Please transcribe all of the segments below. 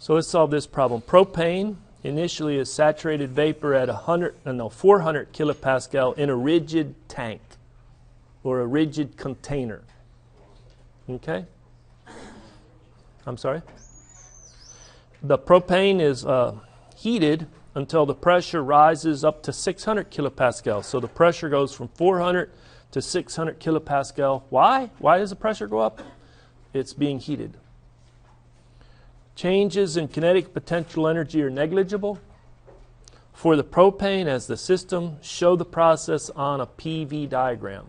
So let's solve this problem. Propane initially is saturated vapor at 400 kilopascal in a rigid tank or a rigid container. Okay? I'm sorry? The propane is heated until the pressure rises up to 600 kilopascal. So the pressure goes from 400 to 600 kilopascal. Why? Why does the pressure go up? It's being heated. Changes in kinetic potential energy are negligible. For the propane as the system, show the process on a PV diagram.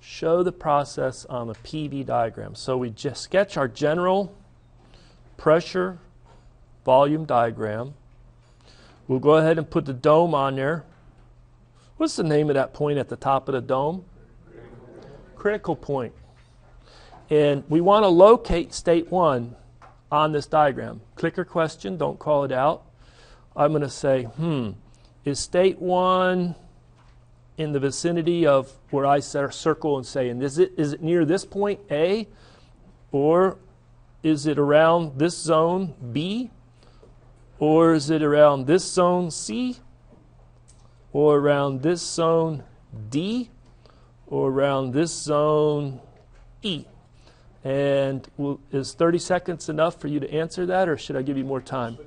Show the process on a PV diagram. So we just sketch our general pressure volume diagram. We'll go ahead and put the dome on there. What's the name of that point at the top of the dome? Critical point. And we want to locate state 1 on this diagram. Clicker question, don't call it out. I'm going to say, is state 1 in the vicinity of where I set a circle and say, and is it near this point, A? Or is it around this zone, B? Or is it around this zone, C? Or around this zone, D? Or around this zone, E? And is 30 seconds enough for you to answer that, or should I give you more time?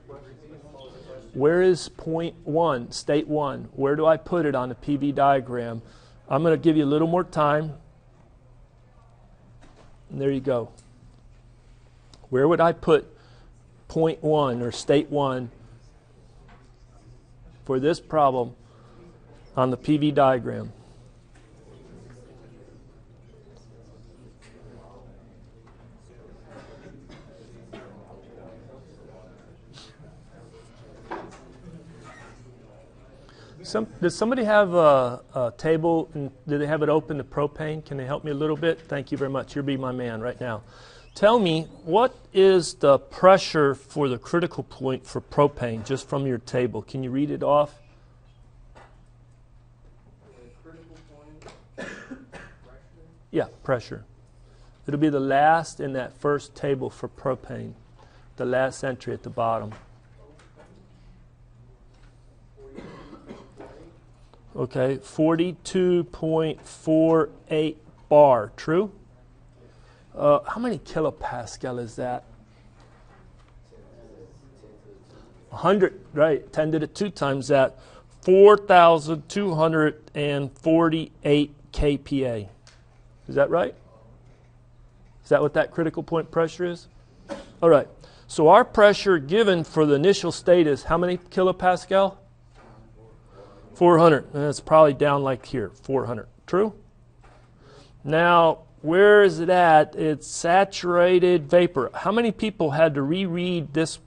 Where is point 1, state 1? Where do I put it on the PV diagram? I'm going to give you a little more time. And there you go. Where would I put point 1 or state 1 for this problem on the PV diagram? Does somebody have a table, and do they have it open to propane? Can they help me a little bit? Thank you very much. You'll be my man right now. Tell me, what is the pressure for the critical point for propane, just from your table? Can you read it off? Critical point, pressure? Yeah, pressure. It'll be the last in that first table for propane, the last entry at the bottom. Okay, 42.48 bar, true? How many kilopascal is that? 100, right, 10 to the 2 times that. 4,248 kPa. Is that right? Is that what that critical point pressure is? All right, so our pressure given for the initial state is how many kilopascal? 400. And it's probably down like here, 400. True? Now, where is it at? It's saturated vapor. How many people had to reread this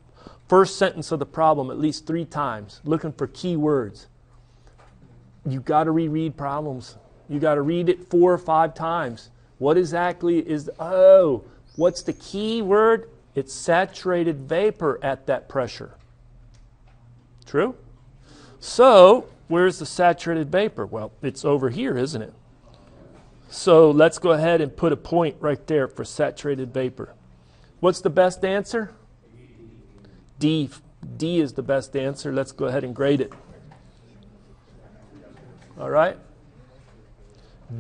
first sentence of the problem at least 3 times, looking for key words? You got to reread problems. You got to read it 4 or 5 times. What exactly is, what's the key word? It's saturated vapor at that pressure. True? So, where's the saturated vapor? Well, it's over here, isn't it? So let's go ahead and put a point right there for saturated vapor. What's the best answer? D. D is the best answer. Let's go ahead and grade it. All right?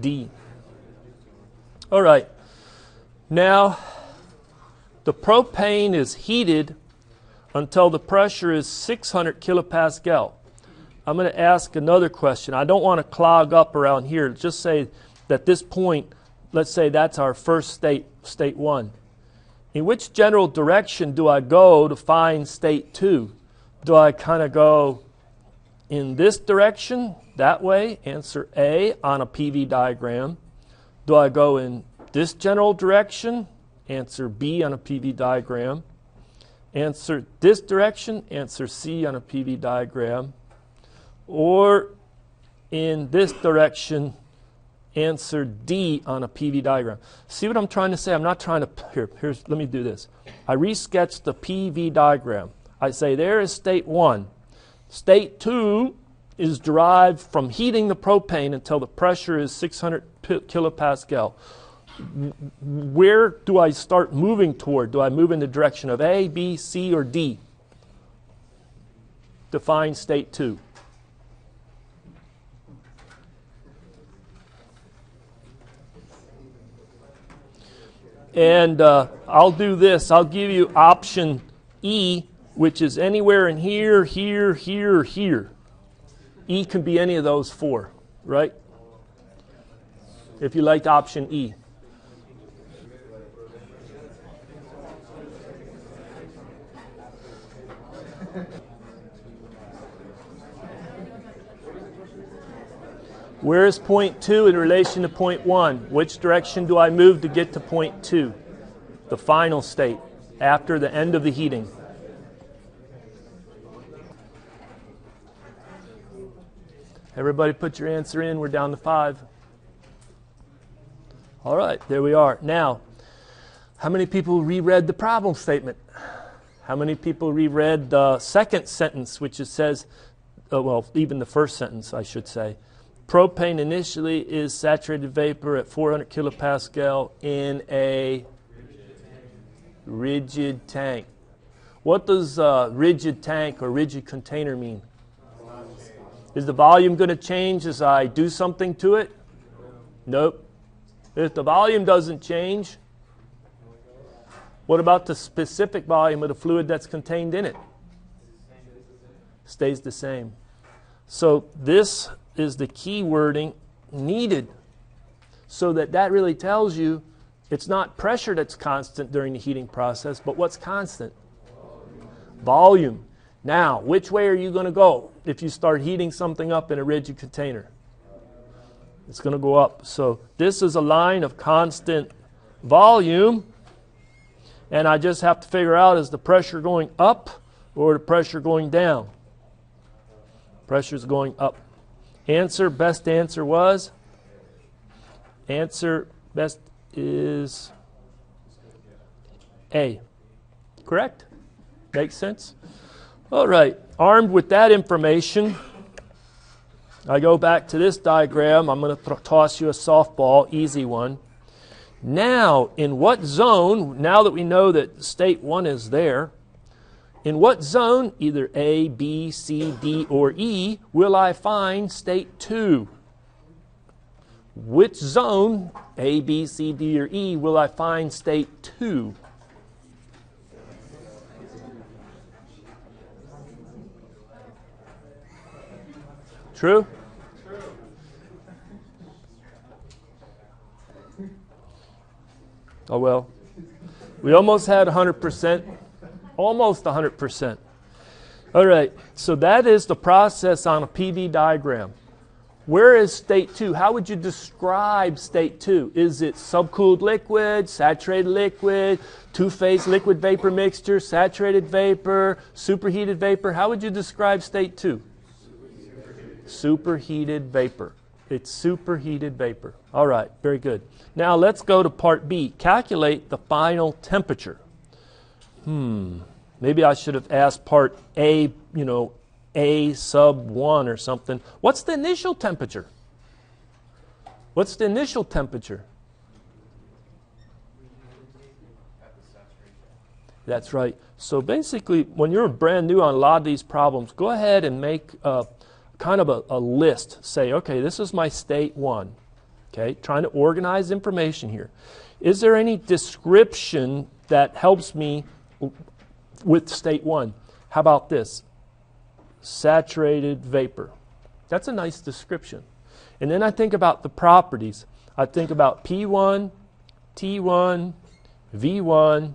D. All right. Now, the propane is heated until the pressure is 600 kilopascal. I'm going to ask another question. I don't want to clog up around here. Just say that this point, let's say that's our first state, state 1. In which general direction do I go to find state 2? Do I kind of go in this direction, that way? Answer A on a PV diagram. Do I go in this general direction? Answer B on a PV diagram. Answer this direction? Answer C on a PV diagram. Or in this direction, answer D on a PV diagram. See what I'm trying to say? I'm not trying to, let me do this. I resketch the PV diagram. I say there is state 1. State 2 is derived from heating the propane until the pressure is 600 kilopascal. where do I start moving toward? Do I move in the direction of A, B, C, or D? Define state 2. And I'll do this. I'll give you option E, which is anywhere in here, here, here, here. E can be any of those 4, right? If you liked option E. Where is point 2 in relation to point 1? Which direction do I move to get to point 2? The final state, after the end of the heating. Everybody put your answer in. We're down to 5. All right, there we are. Now, how many people reread the problem statement? How many people reread the second sentence, which it says, well, even the first sentence, I should say. Propane initially is saturated vapor at 400 kilopascal in a rigid tank. What does rigid tank or rigid container mean? Is the volume going to change as I do something to it? Nope. If the volume doesn't change, what about the specific volume of the fluid that's contained in it? Stays the same. So this is the key wording needed, so that really tells you it's not pressure that's constant during the heating process, but what's constant? Volume. Now, which way are you going to go if you start heating something up in a rigid container? It's going to go up. So this is a line of constant volume, and I just have to figure out, is the pressure going up or the pressure going down? Pressure's going up. Answer, best answer was? Answer best is A. Correct? Makes sense? All right. Armed with that information, I go back to this diagram. I'm going to toss you a softball, easy one. Now, in what zone, now that we know that state 1 is there, in what zone, either A, B, C, D, or E, will I find state 2? Which zone, A, B, C, D, or E, will I find state 2? True? Oh well. We almost had 100%. Almost 100%. All right, so that is the process on a PV diagram. Where is state 2? How would you describe state 2? Is it subcooled liquid, saturated liquid, two-phase liquid vapor mixture, saturated vapor, superheated vapor? How would you describe state 2? Superheated vapor. It's superheated vapor. All right, very good. Now let's go to part B. Calculate the final temperature. Maybe I should have asked part A, A sub 1 or something. What's the initial temperature? What's the initial temperature? That's right. So basically, when you're brand new on a lot of these problems, go ahead and make kind of a list. Say, okay, this is my state 1. Okay, trying to organize information here. Is there any description that helps me with state 1? How about this? Saturated vapor. That's a nice description. And then I think about the properties. I think about P1, T1, V1,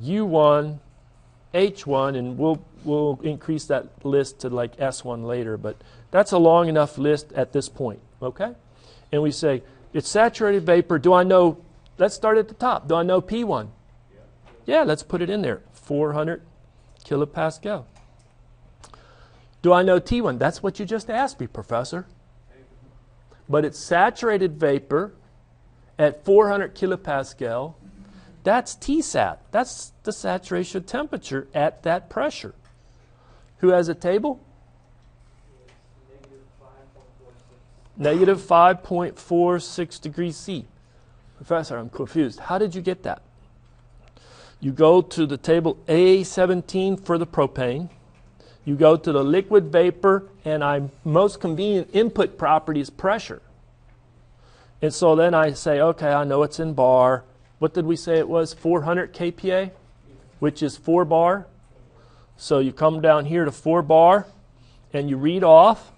U1, H1, and we'll increase that list to like S1 later, but that's a long enough list at this point, okay? And we say, it's saturated vapor. Do I know, let's start at the top. Do I know P1? Yeah, let's put it in there. 400 kilopascal. Do I know T1? That's what you just asked me, Professor. But it's saturated vapor at 400 kilopascal. That's Tsat. That's the saturation temperature at that pressure. Who has a table? Negative 5.46 degrees C. Professor, I'm confused. How did you get that? You go to the table A17 for the propane. You go to the liquid vapor, and my most convenient input property is pressure. And so then I say, okay, I know it's in bar. What did we say it was? 400 kPa, which is 4 bar. So you come down here to 4 bar, and you read off,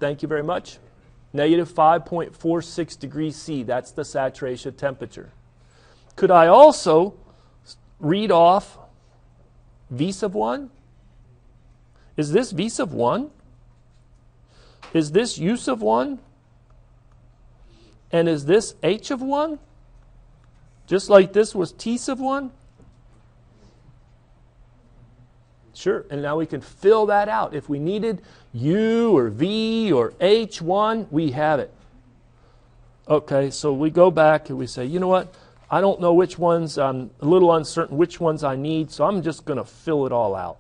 thank you very much, negative 5.46 degrees C. That's the saturation temperature. Could I also read off V sub 1? Is this V sub 1? Is this U sub 1? And is this H of 1? Just like this was T sub 1? Sure, and now we can fill that out. If we needed U or V or H1, we have it. Okay, so we go back and we say, you know what? I don't know which ones, I'm a little uncertain which ones I need, so I'm just going to fill it all out.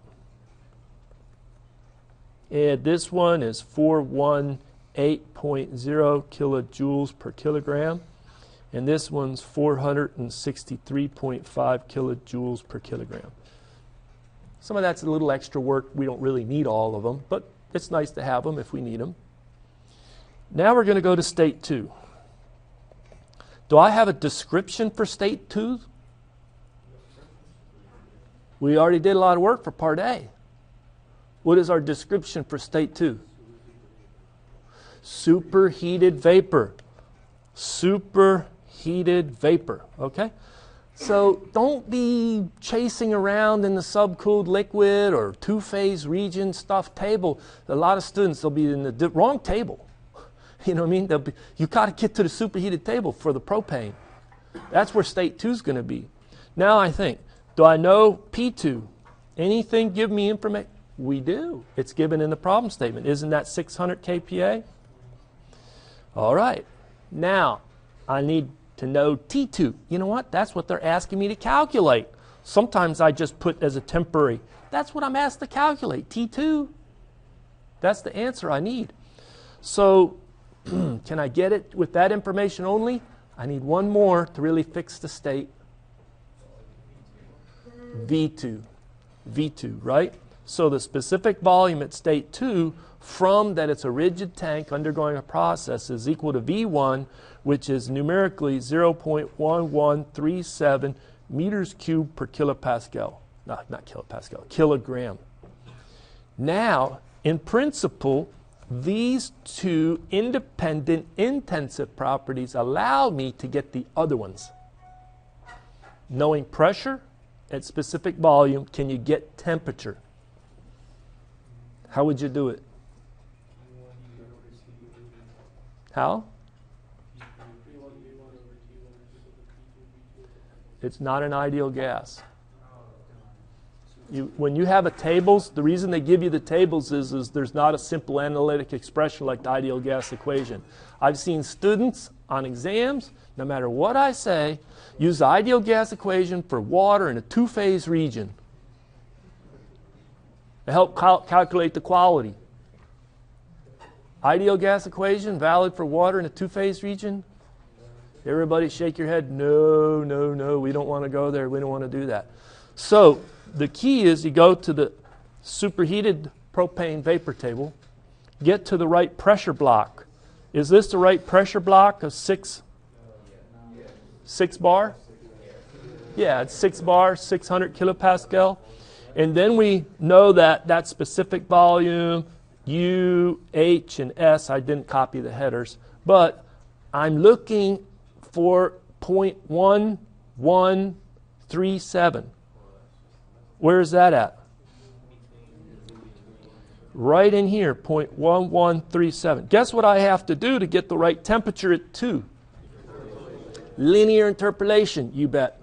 And this one is 418.0 kilojoules per kilogram. And this one's 463.5 kilojoules per kilogram. Some of that's a little extra work. We don't really need all of them, but it's nice to have them if we need them. Now we're going to go to state 2. Do I have a description for state 2? We already did a lot of work for part A. What is our description for state 2? Superheated vapor. Superheated vapor. Okay? So don't be chasing around in the subcooled liquid or two-phase region stuff table. A lot of students, they'll be in the wrong table. You know what I mean? You got to get to the superheated table for the propane. That's where state 2 is going to be. Now I think, do I know P2? Anything give me information? We do. It's given in the problem statement. Isn't that 600 kPa? All right. Now, I need to know T2. You know what? That's what they're asking me to calculate. Sometimes I just put as a temporary. That's what I'm asked to calculate, T2. That's the answer I need. So, can I get it with that information only? I need one more to really fix the state. V2. V2, right? So the specific volume at state 2 from that it's a rigid tank undergoing a process is equal to V1, which is numerically 0.1137 meters cubed per kilopascal. No, not kilopascal, kilogram. Now, in principle, these two independent intensive properties allow me to get the other ones. Knowing pressure at specific volume, can you get temperature? How would you do it? How? It's not an ideal gas. When you have a tables, the reason they give you the tables is there's not a simple analytic expression like the ideal gas equation. I've seen students on exams, no matter what I say, use the ideal gas equation for water in a two-phase region to help calculate the quality. Ideal gas equation valid for water in a two-phase region? Everybody shake your head, no, no, no, we don't want to go there, we don't want to do that. So the key is you go to the superheated propane vapor table, get to the right pressure block. Is this the right pressure block of 6 bar? Yeah, it's 6 bar, 600 kilopascal. And then we know that that specific volume, U, H, and S, I didn't copy the headers, but I'm looking for 0.1137. Where is that at? Right in here, 0.1137. Guess what I have to do to get the right temperature at 2? Linear interpolation, you bet.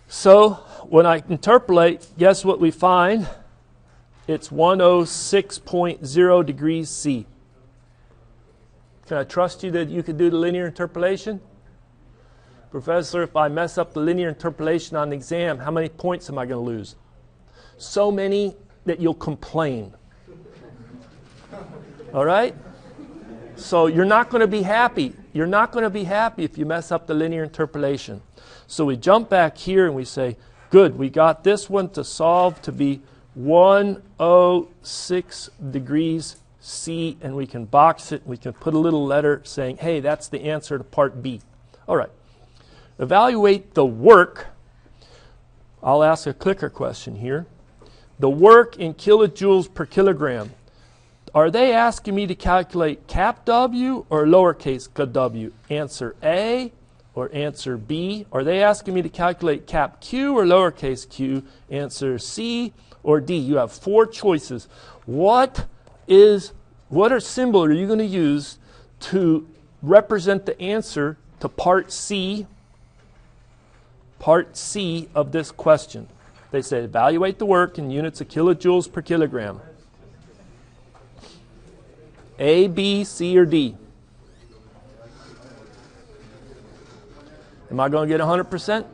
So when I interpolate, guess what we find? It's 106.0 degrees C. Can I trust you that you could do the linear interpolation? Professor, if I mess up the linear interpolation on the exam, how many points am I going to lose? So many that you'll complain. All right? So you're not going to be happy. You're not going to be happy if you mess up the linear interpolation. So we jump back here and we say, good, we got this one to solve to be 106 degrees C, and we can box it. We can put a little letter saying, hey, that's the answer to part B. All right. Evaluate the work. I'll ask a clicker question here. The work in kilojoules per kilogram. Are they asking me to calculate cap W or lowercase w? Answer A or answer B. Are they asking me to calculate cap Q or lowercase q? Answer C or D. You have 4 choices. What symbol are you going to use to represent the answer to part C of this question? They say evaluate the work in units of kilojoules per kilogram. A, B, C, or D? Am I going to get 100%?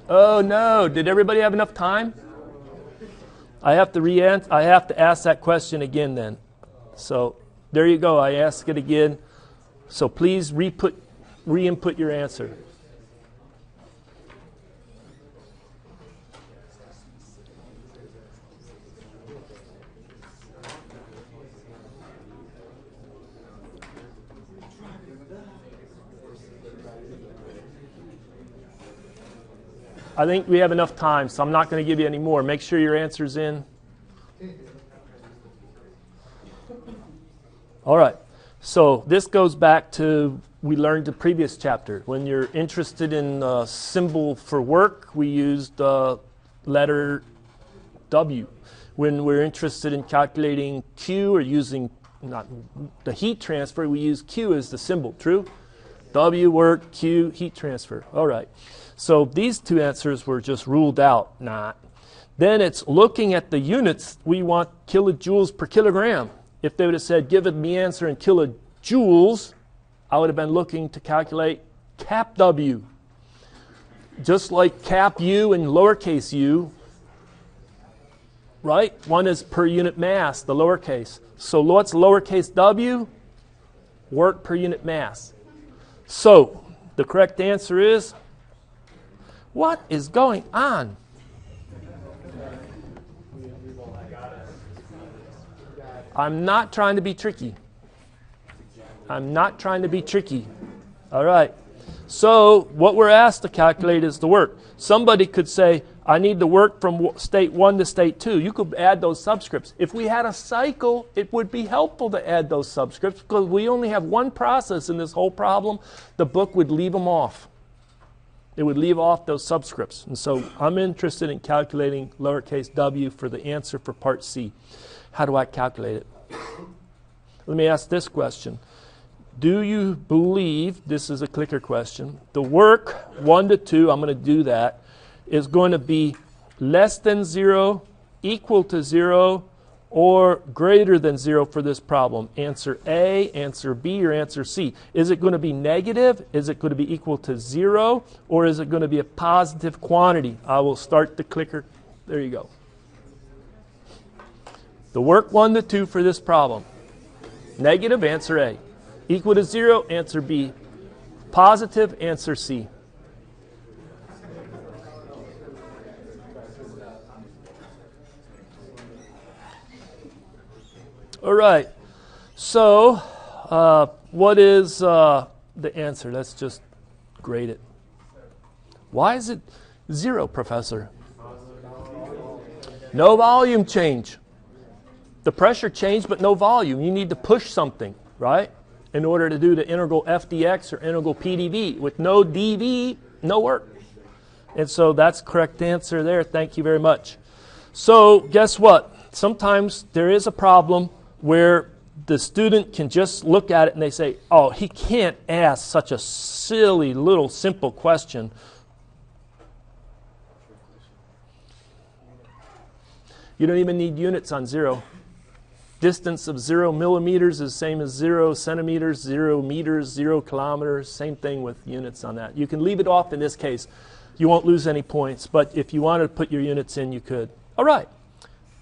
Oh no, did everybody have enough time? I have to ask that question again then. So there you go, I ask it again. So please re-input your answer. I think we have enough time, so I'm not going to give you any more. Make sure your answer's in. All right. So this goes back to we learned the previous chapter. When you're interested in a symbol for work, we used letter W. When we're interested in calculating Q or using not the heat transfer, we use Q as the symbol. True? W, work, Q, heat transfer. All right. So these 2 answers were just ruled out. Not. Then it's looking at the units. We want kilojoules per kilogram. If they would have said, give me the answer in kilojoules, I would have been looking to calculate cap W. Just like cap U and lowercase u, right? One is per unit mass, the lowercase. So what's lowercase w? Work per unit mass. So the correct answer is, what is going on? I'm not trying to be tricky. I'm not trying to be tricky. All right. So what we're asked to calculate is the work. Somebody could say, I need the work from state 1 to state 2. You could add those subscripts. If we had a cycle, it would be helpful to add those subscripts because we only have one process in this whole problem. The book would leave them off. It would leave off those subscripts. And so I'm interested in calculating lowercase w for the answer for part C. How do I calculate it? Let me ask this question. Do you believe, this is a clicker question, the work 1 to 2, I'm going to do that, is going to be less than 0, equal to 0, or greater than 0 for this problem? Answer A, answer B, or answer C. Is it going to be negative? Is it going to be equal to 0? Or is it going to be a positive quantity? I will start the clicker. There you go. The work 1 to 2 for this problem. Negative, answer A. Equal to 0, answer B. Positive, answer C. All right. So, what is the answer? Let's just grade it. Why is it 0, Professor? No volume change. The pressure changed, but no volume. You need to push something, right? In order to do the integral f dx or integral p dv. With no dv, no work. And so that's the correct answer there. Thank you very much. So guess what? Sometimes there is a problem where the student can just look at it and they say, oh, he can't ask such a silly little simple question. You don't even need units on 0. Distance of 0 millimeters is the same as 0 centimeters, 0 meters, 0 kilometers. Same thing with units on that. You can leave it off in this case. You won't lose any points, but if you wanted to put your units in, you could. All right.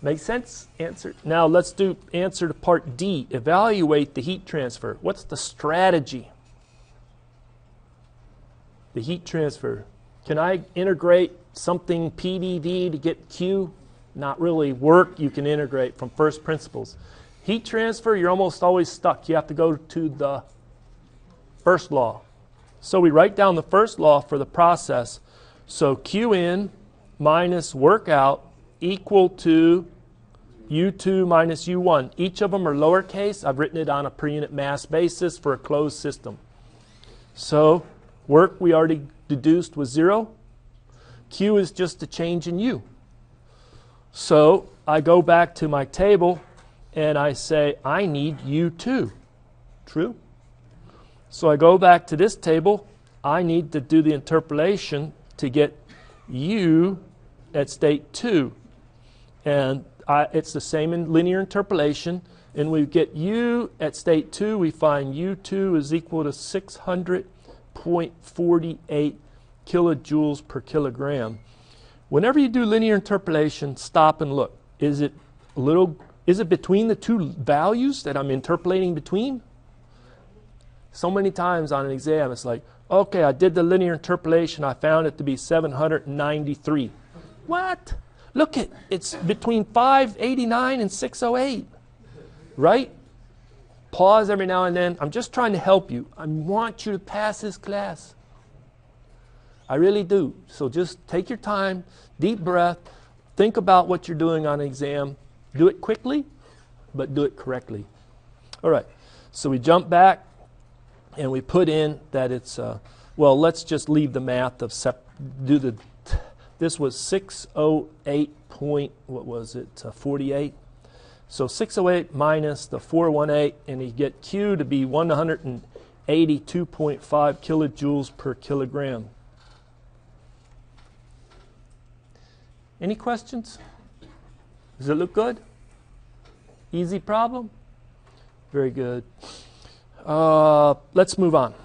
Make sense? Answer. Now let's do answer to part D. Evaluate the heat transfer. What's the strategy? The heat transfer. Can I integrate something PVD to get Q? Not really work. You can integrate from first principles. Heat transfer, you're almost always stuck. You have to go to the first law. So we write down the first law for the process. So Q in minus work out equal to U2 minus U1. Each of them are lowercase. I've written it on a per unit mass basis for a closed system. So work we already deduced was 0. Q is just a change in U. So I go back to my table and I say I need U2. True? So I go back to this table. I need to do the interpolation to get U at state 2. And it's the same in linear interpolation. And we get U at state 2. We find U2 is equal to 600.48 kilojoules per kilogram. Whenever you do linear interpolation, stop and look. Is it between the two values that I'm interpolating between? So many times on an exam, it's like, okay, I did the linear interpolation. I found it to be 793. What? Look, it's between 589 and 608, right? Pause every now and then. I'm just trying to help you. I want you to pass this class. I really do. So just take your time, deep breath, think about what you're doing on an exam. Do it quickly, but do it correctly. All right, so we jump back and we put in that it's, well, let's just leave the math of, this was 608 point, what was it, 48. So 608 minus the 418, and you get Q to be 182.5 kilojoules per kilogram. Any questions? Does it look good? Easy problem? Very good. Let's move on.